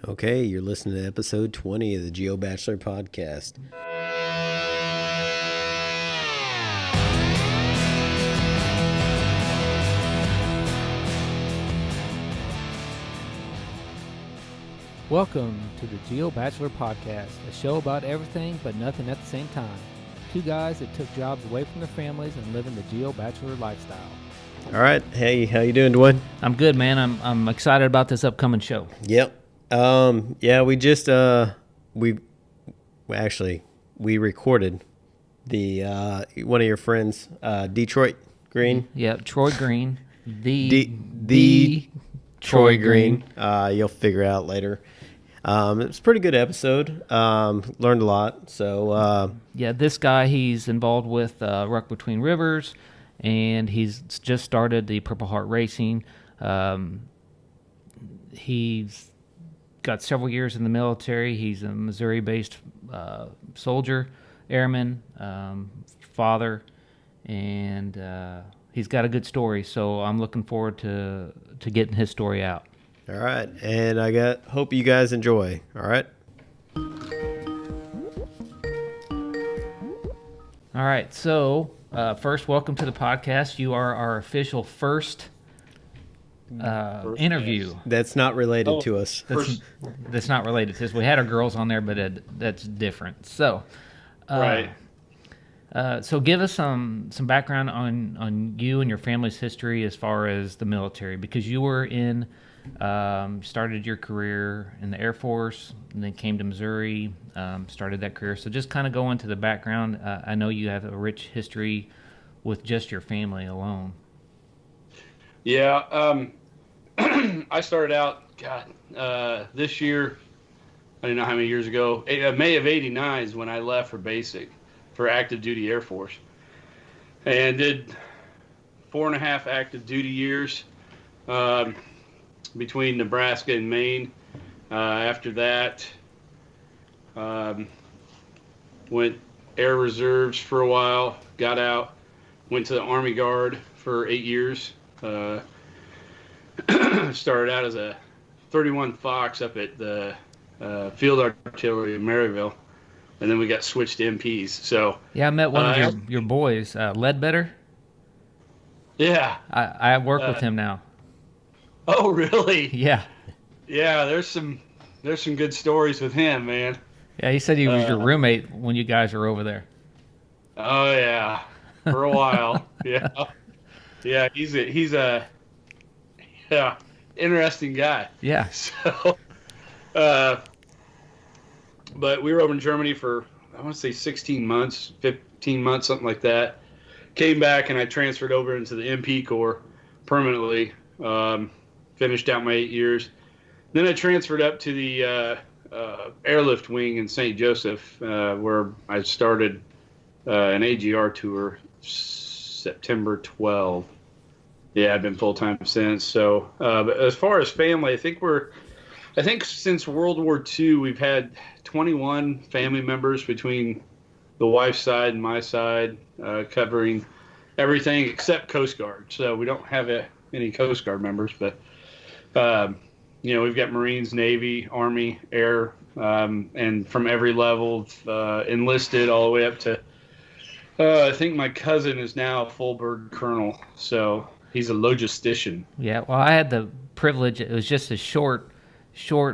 Okay, you're listening to episode 20 of the Geo Bachelor podcast. Welcome to the Geo Bachelor podcast, a show about everything but nothing at the same time. Two guys that took jobs away from their families and living the Geo Bachelor lifestyle. All right, hey, how you doing, Dwayne? I'm good, man. I'm excited about this upcoming show. Yep. We just we recorded the one of your friends, Detroit Green. Yeah, Troy Green, the Troy Green. You'll figure it out later. It was a pretty good episode. Learned a lot. So yeah, this guy, he's involved with Ruck Between Rivers, and he's just started the Purple Heart Racing. He's got several years in the military. He's a Missouri-based soldier, airman, father, and he's got a good story. So I'm looking forward to getting his story out. All right, and hope you guys enjoy. All right. All right. So first, welcome to the podcast. You are our official first interview. That's not related to us. That's not related to us. We had our girls on there, but that's different. So, right. So give us some background on you and your family's history as far as the military, because you were started your career in the Air Force and then came to Missouri, started that career. So just kind of go into the background. I know you have a rich history with just your family alone. Yeah. I started out, this year, I don't know how many years ago, May of '89 is when I left for active duty Air Force, and did 4.5 active duty years between Nebraska and Maine. After that, went Air Reserves for a while, got out, went to the Army Guard for 8 years. Started out as a 31 Fox up at the Field Artillery in Maryville, and then we got switched to MPs. So yeah, I met one of your boys, Ledbetter. Yeah, I work with him now. Oh, really? Yeah. Yeah, there's some good stories with him, man. Yeah, he said he was your roommate when you guys were over there. Oh yeah, for a while. Yeah, yeah. He's a interesting guy. Yeah. So, but we were over in Germany for, I want to say 16 months, 15 months, something like that. Came back and I transferred over into the MP Corps permanently. Finished out my 8 years. Then I transferred up to the airlift wing in St. Joseph, where I started an AGR tour September 12. Yeah, I've been full-time since. So, but as far as family, I think since World War II, we've had 21 family members between the wife's side and my side, covering everything except Coast Guard. So we don't have any Coast Guard members, but, we've got Marines, Navy, Army, Air, and from every level, enlisted all the way up to, I think my cousin is now a full bird colonel. So he's a logistician. Yeah, well, I had the privilege. It was just a short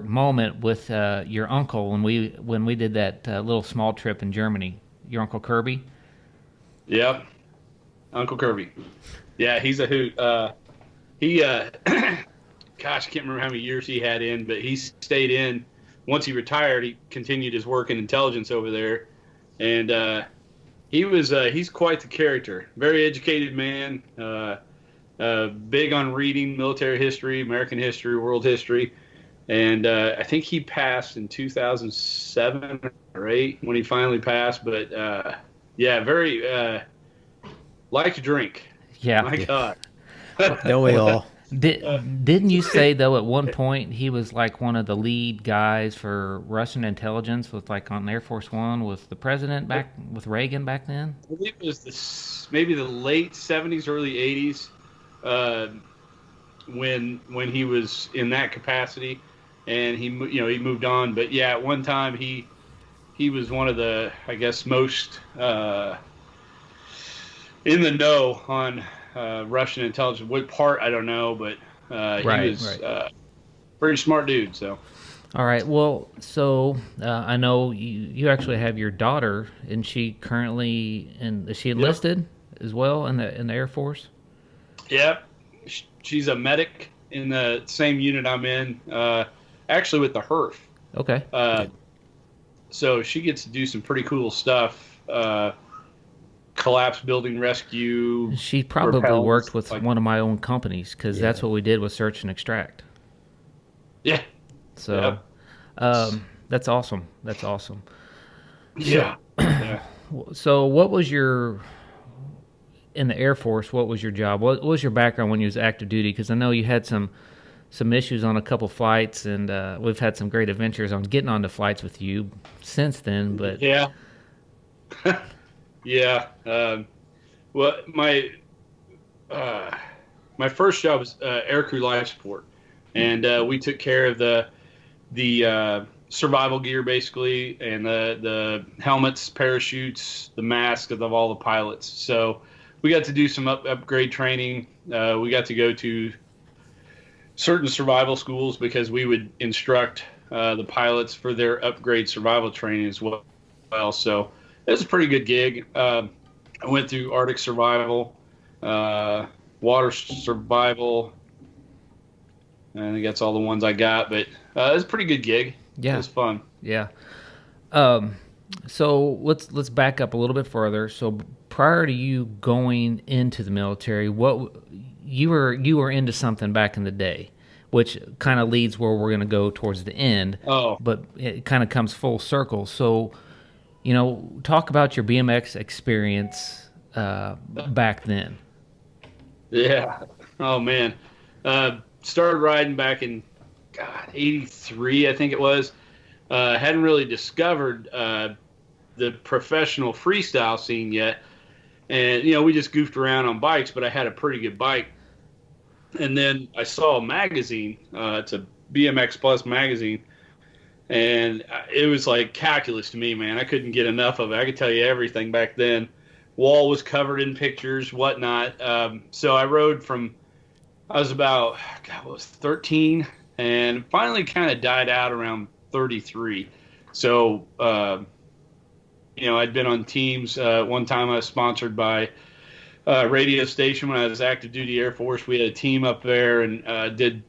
moment with your uncle when we did that little small trip in Germany. Your Uncle Kirby. Yep, Uncle Kirby. Yeah, he's a hoot. Gosh, I can't remember how many years he had in, but he stayed in. Once he retired, he continued his work in intelligence over there, and he's quite the character. Very educated man. Big on reading military history, American history, world history. And I think he passed in 2007 or 8 when he finally passed. But, very like to drink. Yeah. My God. Don't we all? Didn't you say, though, at one point he was like one of the lead guys for Russian intelligence with like on Air Force One with the president with Reagan back then? I believe it was maybe the late 70s, early 80s when he was in that capacity. and he moved on. But yeah, at one time he was one of the, I guess, most in the know on Russian intelligence. What part I don't know, but he was pretty smart dude. So. All right. Well, so I know you actually have your daughter, and she currently is she enlisted as well in the Air Force? Yep. She's a medic in the same unit I'm in, actually with the HERF. Okay. So she gets to do some pretty cool stuff. Collapse building rescue. She probably worked with one of my own companies, because that's what we did with Search and Extract. Yeah. So, that's awesome. That's awesome. Yeah. So what was in the Air Force, what was your job? What was your background when you was active duty? Because I know you had some issues on a couple flights, and we've had some great adventures on getting onto flights with you since then. But yeah. Yeah. Well, my first job was aircrew life support, and we took care of the survival gear basically, and the helmets, parachutes, the masks of all the pilots. So we got to do some upgrade training. We got to go to certain survival schools because we would instruct the pilots for their upgrade survival training as well. So it was a pretty good gig. I went through Arctic survival, water survival, and I think that's all the ones I got. But it was a pretty good gig. Yeah, it was fun. Yeah. So let's back up a little bit further. So prior to you going into the military, what you were into something back in the day, which kind of leads where we're going to go towards the end. Oh, but it kind of comes full circle. So, talk about your BMX experience back then. Yeah. Oh man. Started riding back in '83, I think it was. Hadn't really discovered the professional freestyle scene yet, and we just goofed around on bikes. But I had a pretty good bike, and then I saw a magazine. It's a BMX Plus magazine, and it was like calculus to me, man. I couldn't get enough of it. I could tell you everything back then. Wall was covered in pictures, whatnot. So I rode from, I was about, what was 13, and finally kind of died out around 33. So, I'd been on teams. One time I was sponsored by a radio station when I was active duty Air Force. We had a team up there and did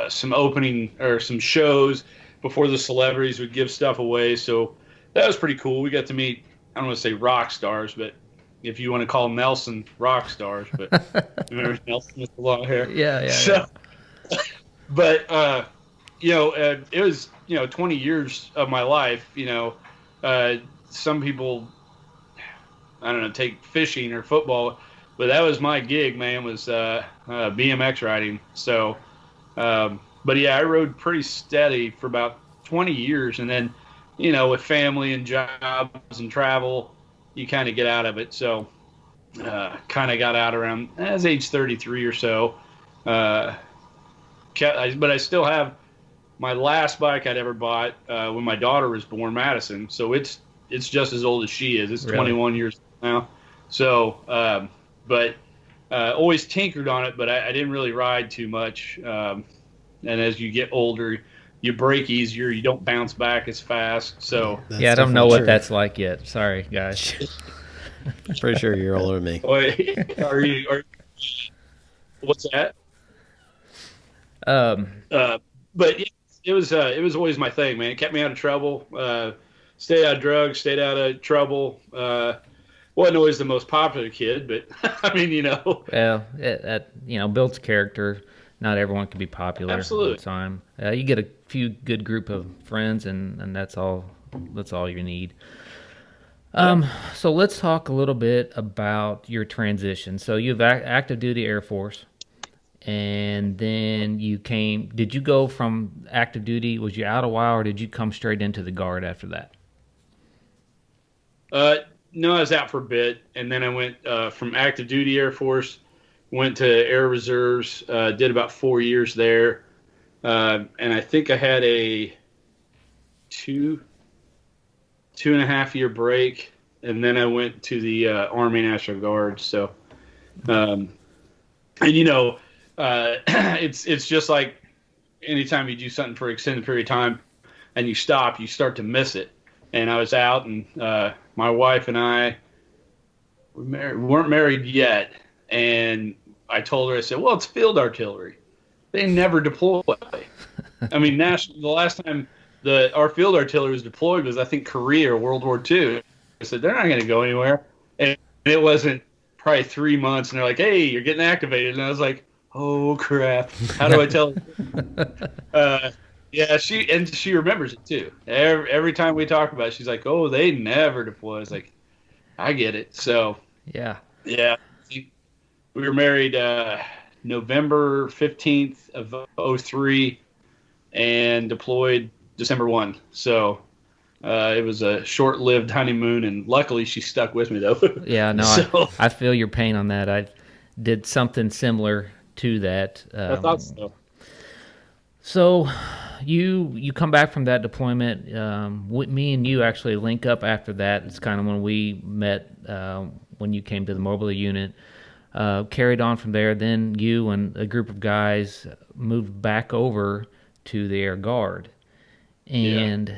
some opening or some shows before the celebrities would give stuff away. So that was pretty cool. We got to meet, I don't want to say rock stars, but if you want to call Nelson rock stars, but remember Nelson with the long hair? Yeah. So, but, it was, 20 years of my life, some people, I don't know, take fishing or football, but that was my gig, man, was BMX riding. So, but yeah, I rode pretty steady for about 20 years. And then, with family and jobs and travel, you kind of get out of it. So, kind of got out around, I was age 33 or so. But I still have my last bike I'd ever bought when my daughter was born, Madison. So it's just as old as she is. It's 21 years now. So, but always tinkered on it, but I didn't really ride too much. And as you get older, you break easier. You don't bounce back as fast. So I don't know what that's like yet. Sorry, guys. Pretty sure you're older than me. Are you? What's that? But yeah, it was always my thing, man. It kept me out of trouble. Stayed out of drugs. Stayed out of trouble. Wasn't always the most popular kid, but I mean, Well, that builds character. Not everyone can be popular all the time. You get a few good group of friends, and that's all. That's all you need. So let's talk a little bit about your transition. So you've active duty Air Force, and then you came. Did you go from active duty? Was you out a while, or did you come straight into the Guard after that? No, I was out for a bit, and then I went from active duty Air Force, went to Air Reserves, did about 4 years there, and I think I had a 2.5 year break, and then I went to the Army National Guard. So, and it's just like anytime you do something for an extended period of time and you stop, you start to miss it. And I was out, and my wife and I weren't married yet, and I told her, I said, "Well, it's field artillery. They never deploy." I mean, the last time our field artillery was deployed was, I think, Korea or World War II. I said, they're not going to go anywhere. And it wasn't probably 3 months, and they're like, "Hey, you're getting activated." And I was like, "Oh, crap. How do I tell her?" Yeah, she remembers it, too. Every time we talk about it, she's like, "Oh, they never deploy." I was like, I get it. So, yeah. We were married November 15th of 2003 and deployed December 1. So it was a short-lived honeymoon, and luckily she stuck with me, though. Yeah, no, I feel your pain on that. I did something similar to that. I thought so. So you come back from that deployment. Me and you actually link up after that. It's kind of when we met when you came to the mobile unit. Carried on from there. Then you and a group of guys moved back over to the Air Guard. And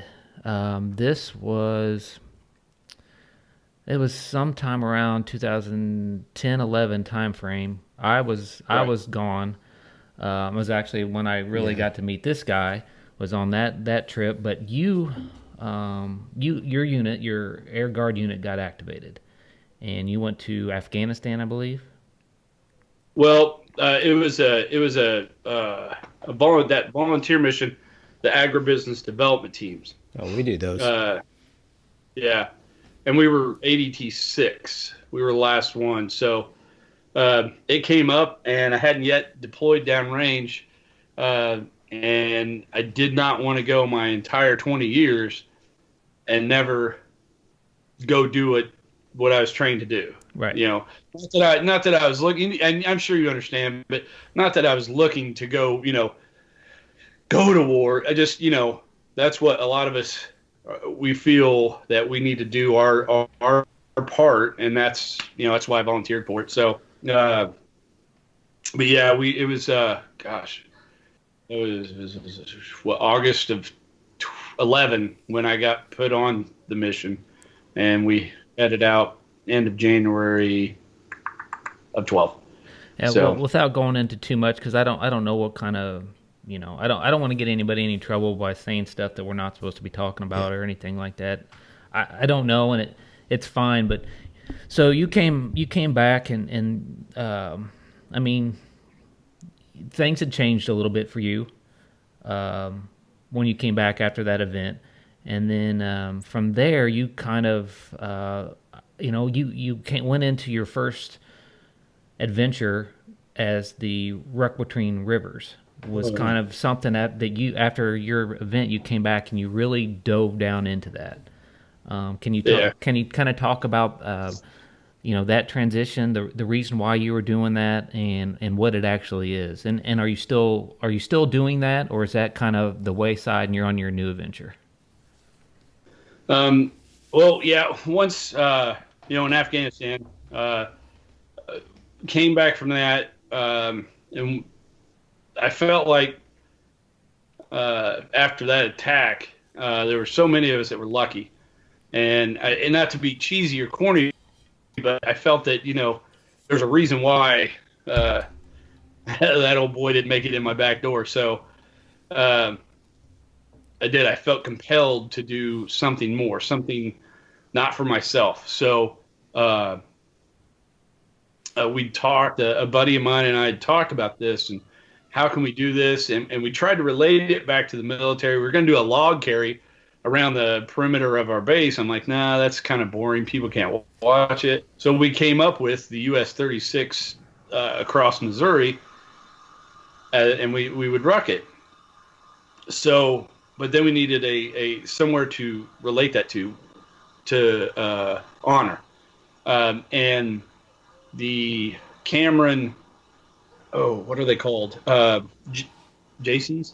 this was... It was sometime around 2010-11 time frame. I was gone. It was actually when I really got to meet this guy, was on that trip. But your unit, your Air Guard unit, got activated, and you went to Afghanistan, I believe. Well, it was a volunteer mission, the agribusiness development teams. Oh, we do those. Yeah, and we were ADT 6. We were the last one, so. It came up, and I hadn't yet deployed downrange, and I did not want to go my entire 20 years and never go do what I was trained to do. Right. Not that I was looking, and I'm sure you understand, but not that I was looking to go, go to war. I just, that's what a lot of us, we feel that we need to do our part, and that's why I volunteered for it. So. But yeah, it was August of 11 when I got put on the mission, and we headed out end of January of 12. Yeah, so, well, without going into too much, because I don't know what kind of I don't want to get anybody in any trouble by saying stuff that we're not supposed to be talking about or anything like that. I don't know, and it's fine, but. So you came back, and I mean, things had changed a little bit for you when you came back after that event, and then from there you kind of you went into your first adventure as the Ruck between rivers. Was kind of something that you, after your event, you came back and you really dove down into that. Can you kind of talk about that transition, the reason why you were doing that, and what it actually is, and are you still doing that, or is that kind of the wayside and you're on your new adventure? Well, yeah. Once in Afghanistan, came back from that, and I felt like after that attack, there were so many of us that were lucky. And not to be cheesy or corny, but I felt that, there's a reason why that old boy didn't make it in my back door. So I did. I felt compelled to do something more, something not for myself. So we talked, a buddy of mine and I had talked about this and how can we do this? And we tried to relate it back to the military. We were going to do a log carry around the perimeter of our base. I'm like, nah, that's kind of boring. People can't watch it. So we came up with the US 36 across Missouri, and we would ruck it. So, but then we needed a somewhere to relate that to honor. And the Cameron, what are they called? JCs?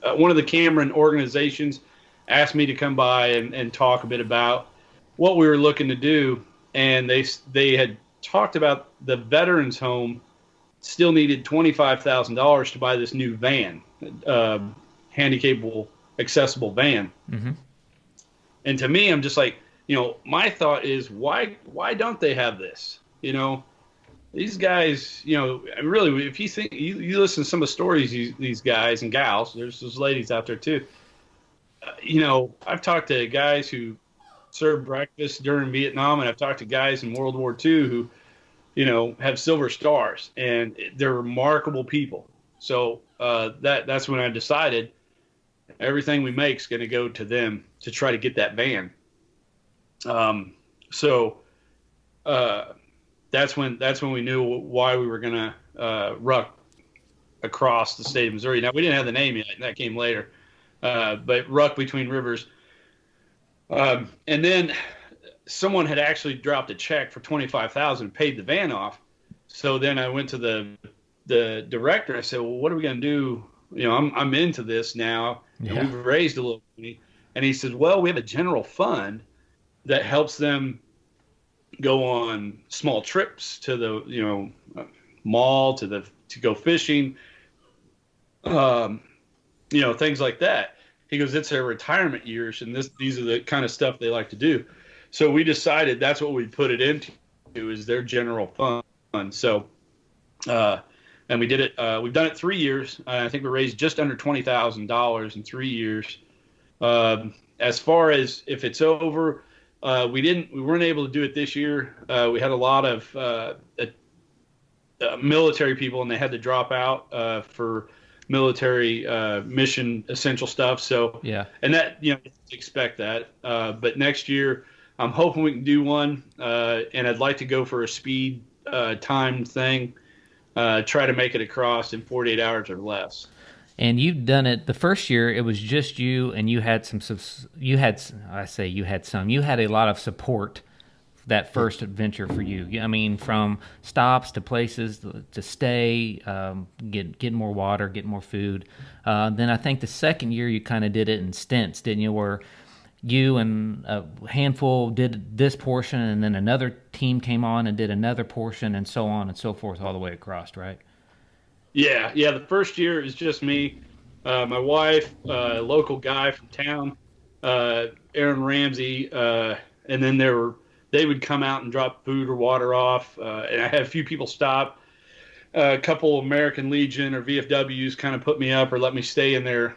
one of the Cameron organizations asked me to come by and talk a bit about what we were looking to do, and they had talked about the veterans home still needed $25,000 to buy this new van, handicapable accessible van. Mm-hmm. And to me, I'm just like, my thought is, why don't they have this? These guys, really, if you think you listen to some of the stories, these guys and gals, there's ladies out there too. I've talked to guys who served breakfast during Vietnam, and I've talked to guys in World War II who, have silver stars, and they're remarkable people. So that's when I decided everything we make is going to go to them to try to get that van. So that's when we knew why we were going to ruck across the state of Missouri. Now, we didn't have the name yet, and that came later. But Ruck Between Rivers. And then someone had actually dropped a check for $25,000 and paid the van off. So then I went to the director. I said, well, what are we going to do? I'm into this now. Yeah. And we've raised a little money. And he says, well, we have a general fund that helps them go on small trips to the, mall, to go fishing, things like that. He goes, it's their retirement years, and these are the kind of stuff they like to do. So we decided that's what we put it into, is their general fund. So, and we did it. We've done it 3 years. I think we raised just under $20,000 in 3 years. As far as if it's over, we weren't able to do it this year. We had a lot of military people, and they had to drop out for military mission essential stuff. So yeah, and that expect that. But next year, I'm hoping we can do one, and I'd like to go for a speed time thing. Try to make it across in 48 hours or less. And you've done it the first year. It was just you, and you had you had a lot of support that first adventure for you. I mean, from stops to places to stay, get more water, get more food. Then I think the second year you kind of did it in stints, didn't you? Where you and a handful did this portion, and then another team came on and did another portion, and so on and so forth all the way across, right? Yeah. The first year is just me, my wife, a local guy from town, Aaron Ramsey, and then they would come out and drop food or water off, and I had a few people stop. A couple American Legion or VFWs kind of put me up or let me stay in there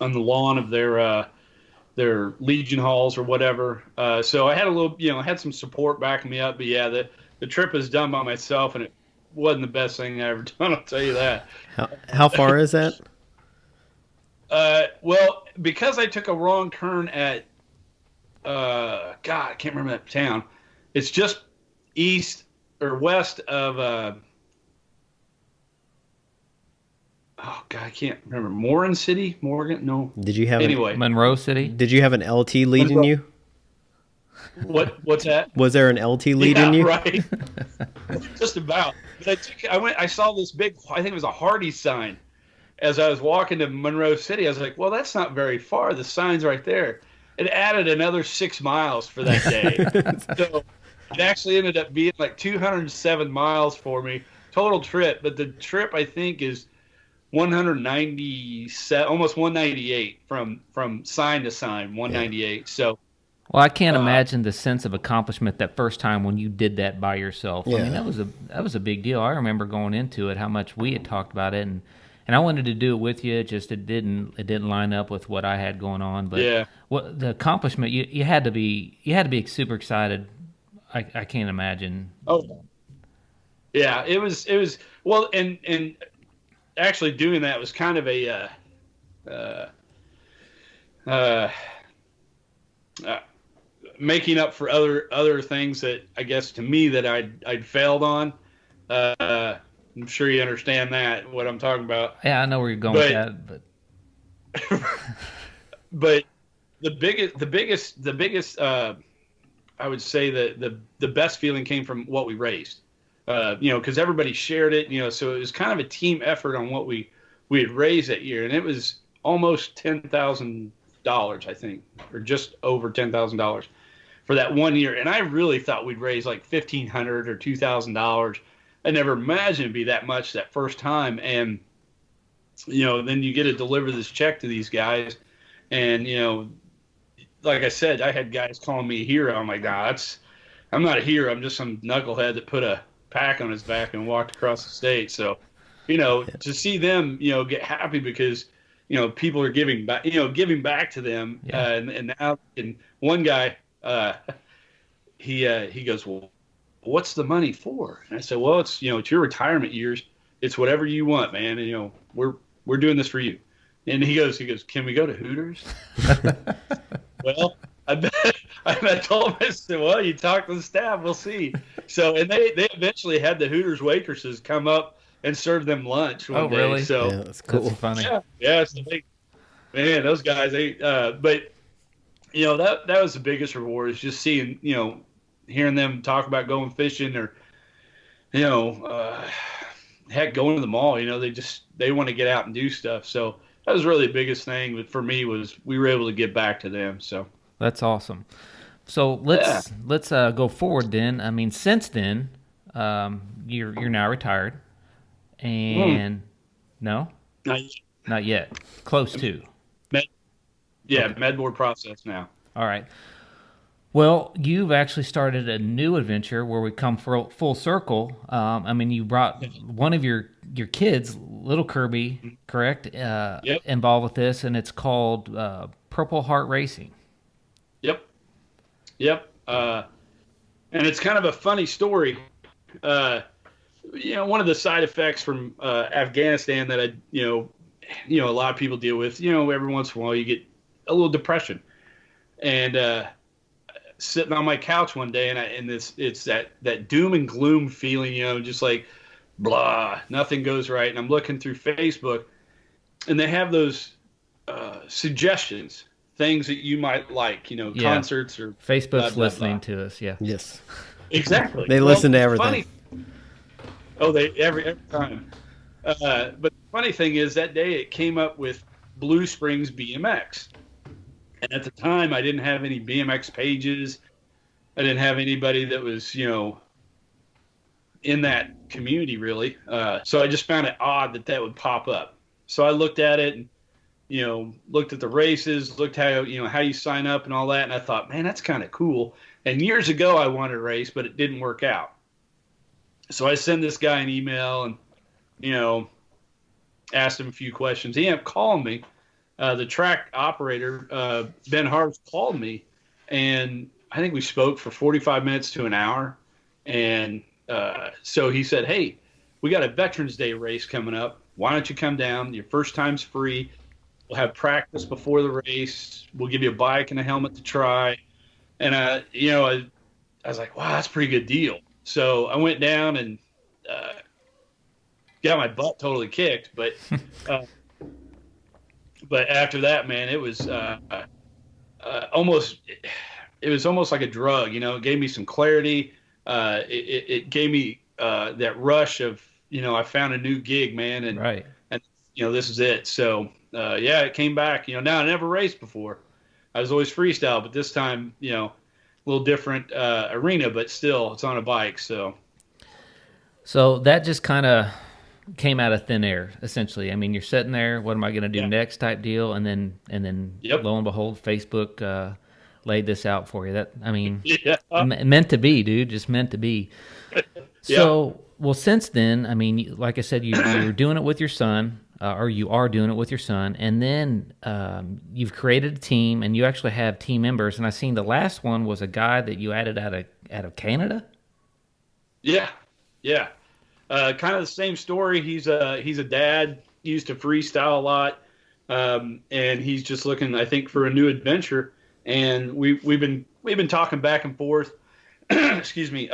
on the lawn of their Legion halls or whatever. So I had a little, I had some support backing me up. But yeah, the trip was done by myself, and it wasn't the best thing I ever done. I'll tell you that. How far is that? Well, because I took a wrong turn at God, I can't remember that town. It's just east or west of oh God, I can't remember. Morgan City? Morgan? No. Did you have Monroe City? Did you have an LT leading you? What's that? Was there an LT leading you? Right. Just about. But I saw this big, I think it was a Hardee's sign as I was walking to Monroe City. I was like, well, that's not very far. The sign's right there. It added another 6 miles for that day. So it actually ended up being like 207 miles for me total trip. But the trip, I think, is 197, almost 198 from sign to sign, 198. Yeah. So, well, I can't imagine the sense of accomplishment that first time when you did that by yourself. Yeah. I mean, that was a big deal. I remember going into it, how much we had talked about it, and I wanted to do it with you. Just it didn't line up with what I had going on. But yeah, what the accomplishment, you had to be super excited. I can't imagine. Oh, yeah, it was well, and actually doing that was kind of a making up for other things that I guess to me that I'd failed on. I'm sure you understand that what I'm talking about. Yeah, I know where you're going with that, but but the biggest I would say that the best feeling came from what we raised. Because everybody shared it, so it was kind of a team effort on what we we had raised that year, and it was almost $10,000, I think, or just over $10,000 for that one year. And I really thought we'd raise like $1,500 or $2,000. I never imagined it'd be that much that first time. And, then you get to deliver this check to these guys. And, like I said, I had guys calling me a hero. I'm like, nah, I'm not a hero. I'm just some knucklehead that put a pack on his back and walked across the state. So, to see them, get happy because, people are giving back, to them. Yeah. And now, and one guy, he goes, well, what's the money for? And I said, well, it's your retirement years. It's whatever you want, man. And we're doing this for you. And he goes, can we go to Hooters? Well, I told him, I said, well, you talk to the staff, we'll see. So, and they eventually had the Hooters waitresses come up and serve them lunch one day. Really? So Yeah, that's cool. That's funny. Yeah. So man, those guys, but that was the biggest reward, is just seeing, hearing them talk about going fishing, or, heck, going to the mall. They want to get out and do stuff. So that was really the biggest thing for me, was we were able to get back to them. So That's awesome. So let's go forward then. I mean, since then, you're now retired, and no, not yet. Close to. Med board process now. All right. Well, you've actually started a new adventure where we come full circle. I mean, you brought one of your kids, little Kirby, correct? Yep. Involved with this, and it's called Purple Heart Racing. Yep. And it's kind of a funny story. One of the side effects from Afghanistan that a lot of people deal with, every once in a while you get a little depression. And sitting on my couch one day, and it's that doom and gloom feeling, just like blah, nothing goes right. And I'm looking through Facebook, and they have those suggestions, things that you might like, concerts or Facebook's blah, blah, listening blah. to us. Yeah. Yes. Exactly. They listen to everything. They every time. But the funny thing is, that day it came up with Blue Springs BMX. And at the time, I didn't have any BMX pages. I didn't have anybody that was, in that community, really. So I just found it odd that would pop up. So I looked at it and, looked at the races, looked how you sign up and all that. And I thought, man, that's kind of cool. And years ago, I wanted to race, but it didn't work out. So I sent this guy an email and, asked him a few questions. He ended up calling me. The track operator, Ben Harves, called me, and I think we spoke for 45 minutes to an hour. And so he said, hey, we got a Veterans Day race coming up. Why don't you come down? Your first time's free. We'll have practice before the race. We'll give you a bike and a helmet to try. And, I was like, wow, that's a pretty good deal. So I went down and got my butt totally kicked. But but after that, man, it was almost like a drug. It gave me some clarity. It gave me that rush of, I found a new gig, man, and Right. and this is it. So it came back. Now I never raced before. I was always freestyle, but this time, a little different arena, but still, it's on a bike. So that just kind of came out of thin air, essentially. I mean, you're sitting there, what am I going to do next type deal, and then Yep. lo and behold, Facebook laid this out for you. That, I mean, yeah, meant to be, dude, just meant to be. So, well, since then, I mean, like I said, you're doing it with your son, or you are doing it with your son, and then you've created a team, and you actually have team members. And I seen the last one was a guy that you added out of Canada. Yeah. Kind of the same story. He's a dad, used to freestyle a lot, and he's just looking, I think, for a new adventure. And we've been talking back and forth. Excuse me.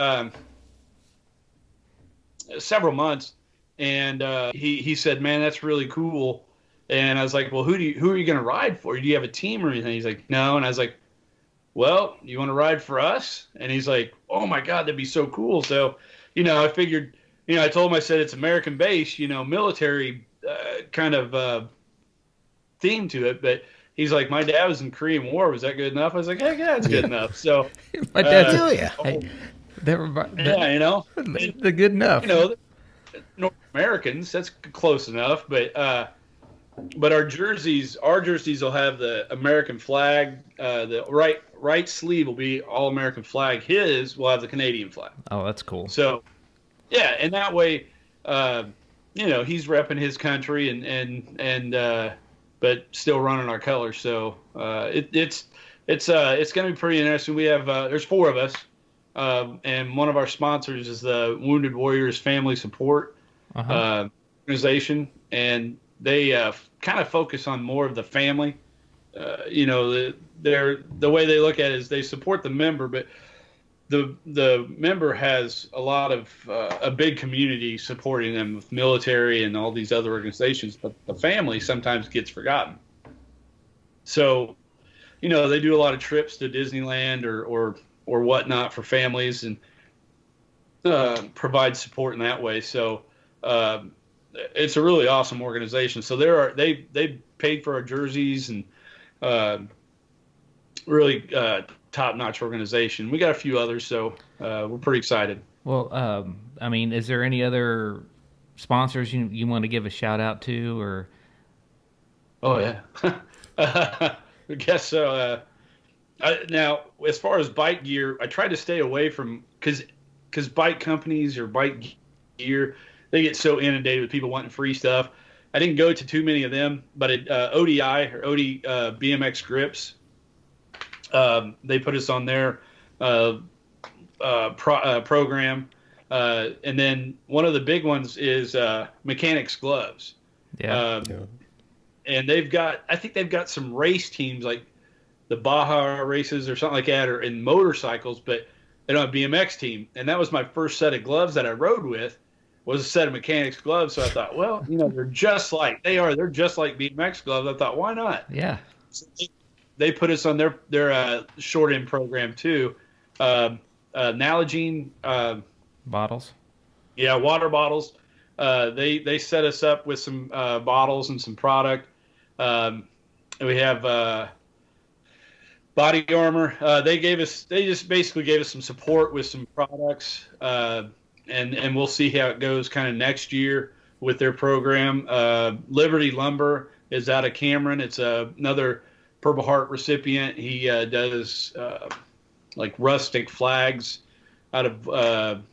Several months, and he said, "Man, that's really cool." And I was like, "Well, who are you going to ride for? Do you have a team or anything?" He's like, "No." And I was like, "Well, you want to ride for us?" And he's like, "Oh my God, that'd be so cool." So, I figured, I told him, I said, it's American base, military kind of theme to it. But he's like, my dad was in Korean War. Was that good enough? I was like, heck yeah, it's good enough. So My dad's yeah. yeah, you know, they're good enough. You know, North Americans, that's close enough. But our jerseys will have the American flag. The right sleeve will be all American flag. His will have the Canadian flag. Oh, that's cool. So yeah, and that way, you know, he's repping his country and but still running our colors. So it's going to be pretty interesting. We have there's 4 of us, and one of our sponsors is the Wounded Warriors Family Support organization, and they kind of focus on more of the family. You know, the way they look at it is they support the member, but the member has a lot of a big community supporting them with military and all these other organizations, but the family sometimes gets forgotten. So, you know, they do a lot of trips to Disneyland or whatnot for families and provide support in that way. So it's a really awesome organization. So they paid for our jerseys and really top-notch organization. We got a few others, so we're pretty excited. Well, I mean, is there any other sponsors you want to give a shout out to, or? Oh yeah, I guess so. Now, as far as bike gear, I try to stay away from because bike companies or bike gear, they get so inundated with people wanting free stuff. I didn't go to too many of them, but ODI or OD BMX grips. They put us on their program, and then one of the big ones is mechanics gloves. Yeah. And I think they've got some race teams like the Baja races or something like that, or in motorcycles, but they don't have a BMX team. And that was my first set of gloves that I rode with, was a set of mechanics gloves. So I thought, well, you know, they're just like BMX gloves. I thought, why not? Yeah. So they put us on their short end program too. Nalgene bottles. Yeah, water bottles. They set us up with some bottles and some product. We have body armor. They just basically gave us some support with some products, and we'll see how it goes kind of next year with their program. Liberty Lumber is out of Cameron. It's another Purple Heart recipient. He does like rustic flags out of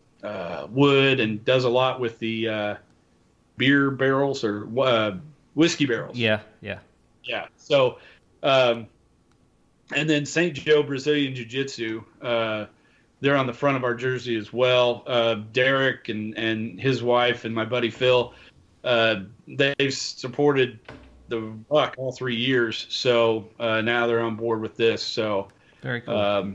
wood and does a lot with the beer barrels or whiskey barrels. Yeah. So, and then St. Joe Brazilian Jiu-Jitsu, they're on the front of our jersey as well. Derek and his wife and my buddy Phil, they've supported the Ruck all 3 years. So now they're on board with this. So very cool.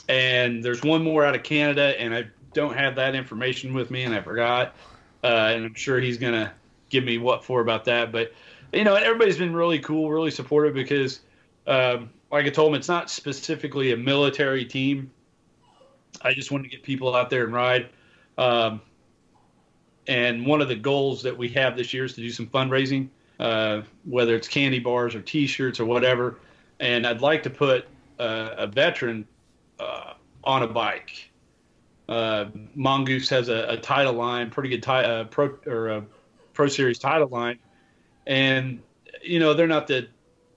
And there's one more out of Canada, and I don't have that information with me, and I forgot. And I'm sure he's going to give me what for about that. But, you know, everybody's been really cool, really supportive because, like I told him, it's not specifically a military team. I just want to get people out there and ride. And one of the goals that we have this year is to do some fundraising, whether it's candy bars or T-shirts or whatever. And I'd like to put a veteran on a bike. Mongoose has a title line, pretty good pro series title line, and you know they're not the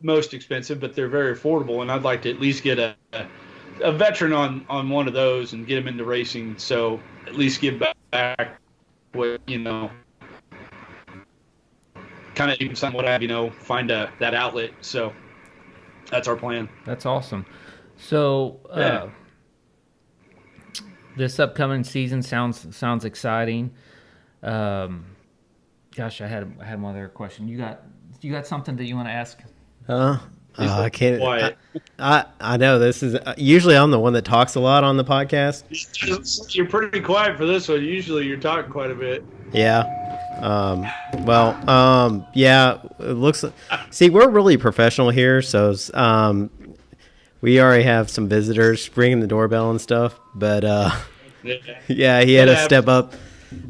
most expensive, but they're very affordable. And I'd like to at least get a veteran on one of those and get him into racing. So at least give back what you know, kind of even something what I find that outlet. So that's our plan. That's awesome. So. Yeah. This upcoming season sounds exciting. Gosh, I had one other question. You got something that you want to ask? I can't. I know this is usually I'm the one that talks a lot on the podcast. You're pretty quiet for this one. Usually you're talking quite a bit. Yeah. Yeah. It looks. See, we're really professional here, so we already have some visitors ringing the doorbell and stuff, but yeah, he had to step up.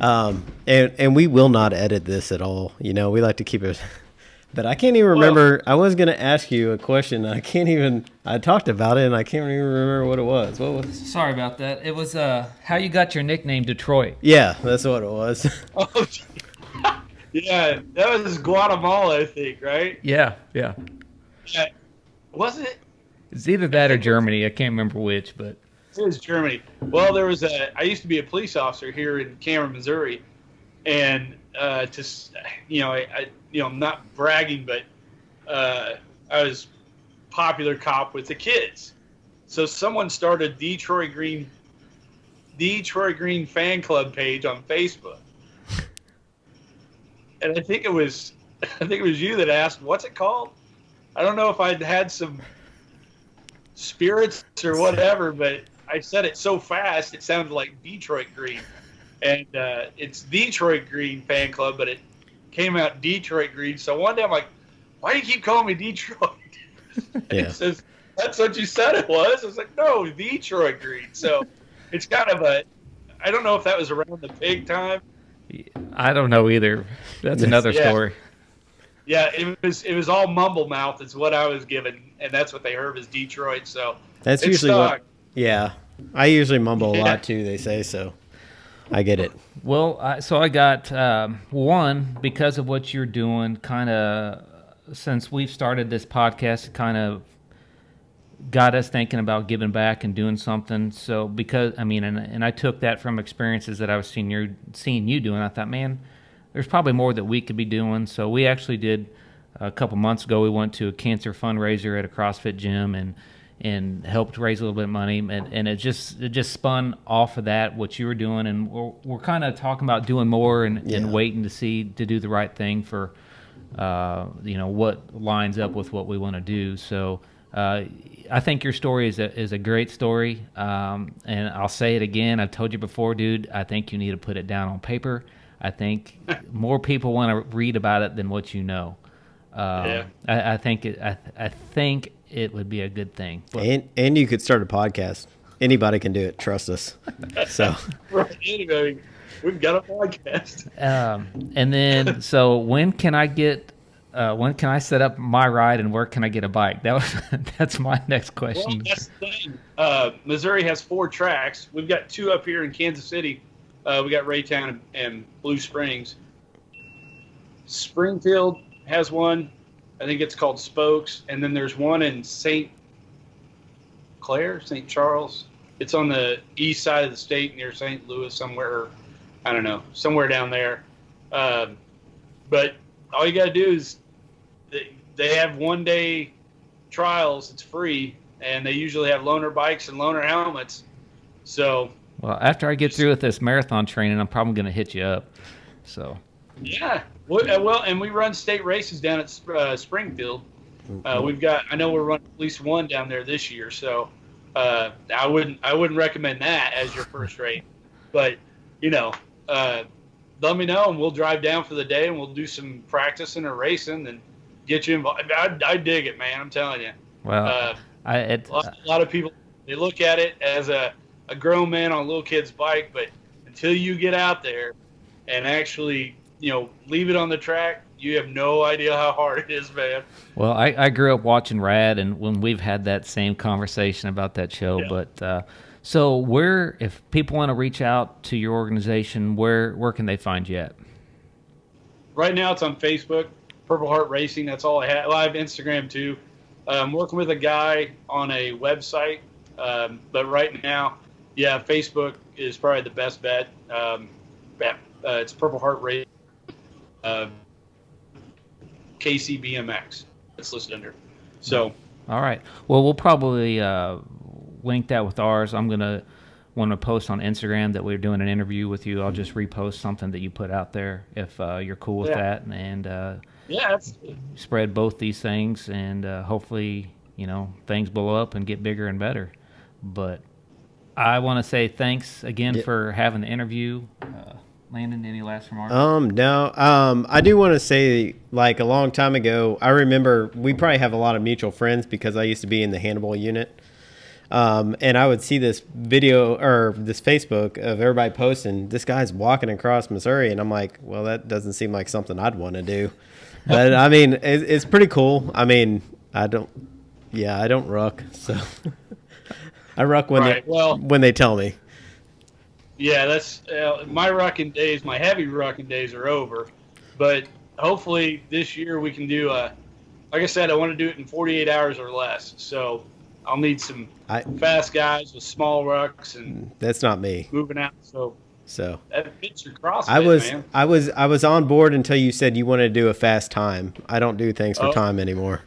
And we will not edit this at all. You know, we like to keep it. But I can't even remember. I was going to ask you a question. I talked about it, and I can't even remember what it was. What was? Sorry about that. It was how you got your nickname Detroit. Yeah, that's what it was. Oh, yeah, that was Guatemala, I think, right? Yeah. Yeah. Was it? It's either that or Germany. I can't remember which, but it was Germany. Well, I used to be a police officer here in Cameron, Missouri, and I'm not bragging, but I was popular cop with the kids. So someone started Detroit Green fan club page on Facebook. And I think it was you that asked, what's it called? I don't know if I'd had some spirits or whatever, but I said it so fast it sounded like Detroit Green. And it's Detroit Green fan club, but it came out Detroit Green. So one day I'm like, why do you keep calling me Detroit? Yeah. It says, that's what you said it was. I was like, no, Detroit Green. So it's kind of I don't know if that was around the pig time. I don't know either. That's another story. Yeah, it was all mumble mouth is what I was given, and that's what they heard was Detroit. So that's usually what. Yeah, I usually mumble a lot too. They say so. I get it. Well, I got one because of what you're doing. Kind of since we've started this podcast, it kind of got us thinking about giving back and doing something. So because and I took that from experiences that I was seeing you doing. I thought, man, there's probably more that we could be doing. So we actually did a couple months ago. We went to a cancer fundraiser at a CrossFit gym and helped raise a little bit of money. And it just spun off of that what you were doing. And we're kind of talking about doing more and waiting to do the right thing for what lines up with what we want to do. So. I think your story is a great story, and I'll say it again. I've told you before, dude. I think you need to put it down on paper. I think more people want to read about it than what you know. I think it would be a good thing. And you could start a podcast. Anybody can do it. Trust us. So right, anybody. We've got a podcast. And then, so when can I set up my ride and where can I get a bike? That's my next question. Well, that's the thing. Missouri has 4 tracks. We've got 2 up here in Kansas City. We got Raytown and Blue Springs. Springfield has one. I think it's called Spokes. And then there's one in St. Charles. It's on the east side of the state near St. Louis somewhere. I don't know, somewhere down there. But all you got to do is they have one-day trials. It's free, and they usually have loaner bikes and loaner helmets. So, well, after I get through with this marathon training, I'm probably going to hit you up. So, yeah, well, and we run state races down at Springfield. I know we're running at least one down there this year. So, I wouldn't recommend that as your first race, but let me know and we'll drive down for the day and we'll do some practicing or racing and get you involved. I dig it, man. I'm telling you. Well, a lot of people, they look at it as a grown man on a little kid's bike, but until you get out there and actually, leave it on the track, you have no idea how hard it is, man. Well, I grew up watching Rad, and when we've had that same conversation about that show, but so if people want to reach out to your organization, where can they find you at? Right now it's on Facebook, Purple Heart Racing. That's all I have. Well, I have Instagram too. I'm working with a guy on a website, but right now, Facebook is probably the best bet. It's Purple Heart Racing, KC BMX. It's listed under. So. All right. Well, we'll probably link that with ours. I'm going to want to post on Instagram that we're doing an interview with you. I'll just repost something that you put out there if you're cool with that. And spread both these things, and hopefully, things blow up and get bigger and better. But I want to say thanks again for having the interview. Landon, any last remarks? No. I do want to say, like, a long time ago, I remember we probably have a lot of mutual friends because I used to be in the Hannibal unit. And I would see this video or this Facebook of everybody posting, this guy's walking across Missouri. And I'm like, well, that doesn't seem like something I'd want to do. But I mean, it's pretty cool. I mean, I don't ruck. So I ruck when they tell me. Yeah, that's my rucking days. My heavy rucking days are over. But hopefully this year we can do like I said, I want to do it in 48 hours or less. So I'll need some fast guys with small rucks, and that's not me moving out. So that fits your CrossFit, man. I was on board until you said you wanted to do a fast time. I don't do things for time anymore.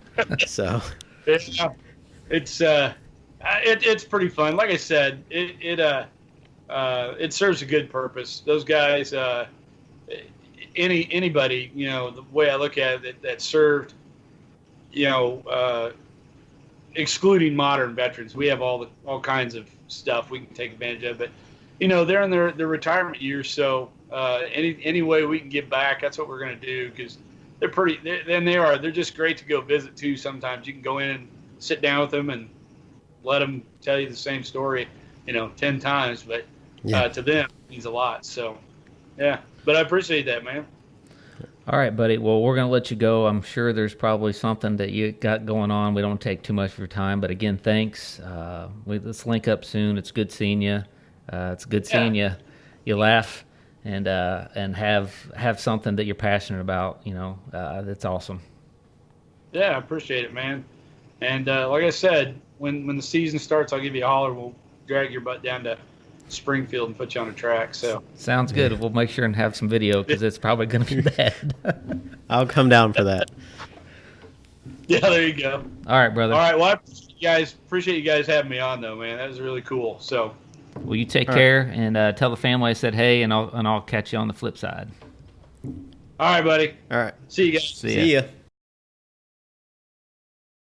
So it's pretty fun. Like I said, it serves a good purpose. Those guys, anybody, you know, the way I look at it, that served, you know, excluding modern veterans, we have all kinds of stuff we can take advantage of. But you know, they're in their retirement years, so any way we can give back, that's what we're going to do, because they're just great to go visit too. Sometimes you can go in and sit down with them and let them tell you the same story, you know, 10 times, but to them it means a lot. So yeah, but I appreciate that, man. All right, buddy. Well, we're going to let you go. I'm sure there's probably something that you got going on. We don't take too much of your time, but again, thanks. Let's link up soon. It's good seeing you. It's good seeing you. You laugh and have something that you're passionate about. You know, that's awesome. Yeah, I appreciate it, man. And like I said, when the season starts, I'll give you a holler. We'll drag your butt down to Springfield and put you on a track. So sounds good. We'll make sure and have some video, because it's probably going to be bad. I'll come down for that. Yeah, there you go. All right, brother. All right. Well, I appreciate you guys having me on, though, man. That was really cool. So. Well, you take care, and tell the family I said hey, and I'll catch you on the flip side. All right, buddy. All right. See you guys. See ya.